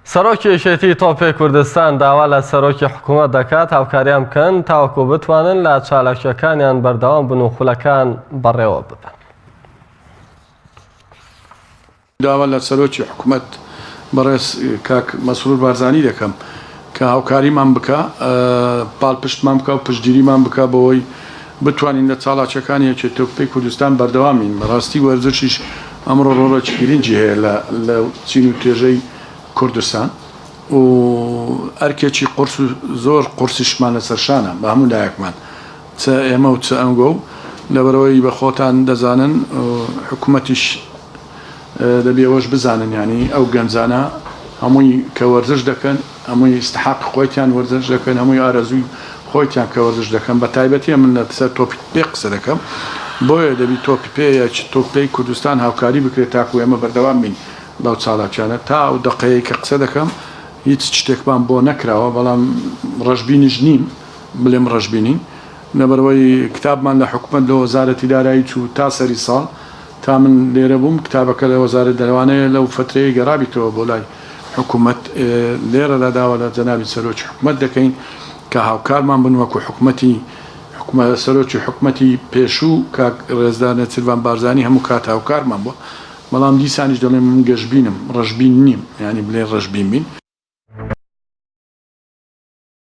سەرۆکی یەکێتی تۆپی کوردستان داوا لە سەرۆکی حکوومەت دەکات هاوکاریان بکەن تاوەکو بتوانن لە چالاکیەکانیان بەردەوام بن و خولەکان بەڕێوە ببن. داوا لە سەرۆکی حکوومەت بەڕێز کاک مەسرور بارزانی دەکەم کە هاوکاریمان بکە پاڵپشتمان بکە و پشتگیریمان بکە بەوەی بتوانین لە چالاکیەکانی یەکێتی تۆپی کوردستان بەردەوامین. بەڕاستی وەرزشیش ئەمڕۆ ڕۆڵێکی گرنگی هەیە لە چین و توێژەی کوردستان و ئەرکێکی قورس و زۆر قورسیشمان لەسەر شانە بە هەموو لایەکمان چ ئێمە و چ ئەنگۆ و لەبەرەوەی بە خۆتان دەزانن حکوومەتیش دەبێەوەش بزانن ینی ئەو گەنجانە هەمووی کە وەرزش دەکەن هەمووی استحاق خۆیان وەرزش دەکەن هەمووی ئارەزووی خۆیان کە وەرزش دەکەن بە تایبەتی من لە سەر تۆپی پێ قسە دەکەم بۆیە دەبی تۆپی پێ تۆپی کوردستان هاوکاری بکرێت تاکو ئێمە بەردەوام بین لەو چالاکیانە تا ئەو دقەیەی کە قسە دەکەم هیچ شتێکمان بۆ نەکراوە بەڵام ڕەشبینیش نیم بڵێم ڕەشبینین لەبەرەوەی کتابمان لە حکوومەت لە وەزارەتی دارایی چوو تا سەری ساڵ تا من لێرە بووم کتابەکە لە وەزارەت دەروانەیە لەو فترەیە گەڕابیتەوە بۆ لای حکوومەت لێرە لەداوە لە جەنابی سەرۆکی حکوومەت دەکەین کە هاوکارمان بن وەکو حکوومەتی سەرۆکی حکوومەتی پێشوو کاک ڕێزدار نەچیروان بارزانی هەموو کات هاوکارمان بووە بەڵام دیسانیش دەڵێم من گەشببینم ڕەشبین نیم ینی بڵێ ڕەشبین بین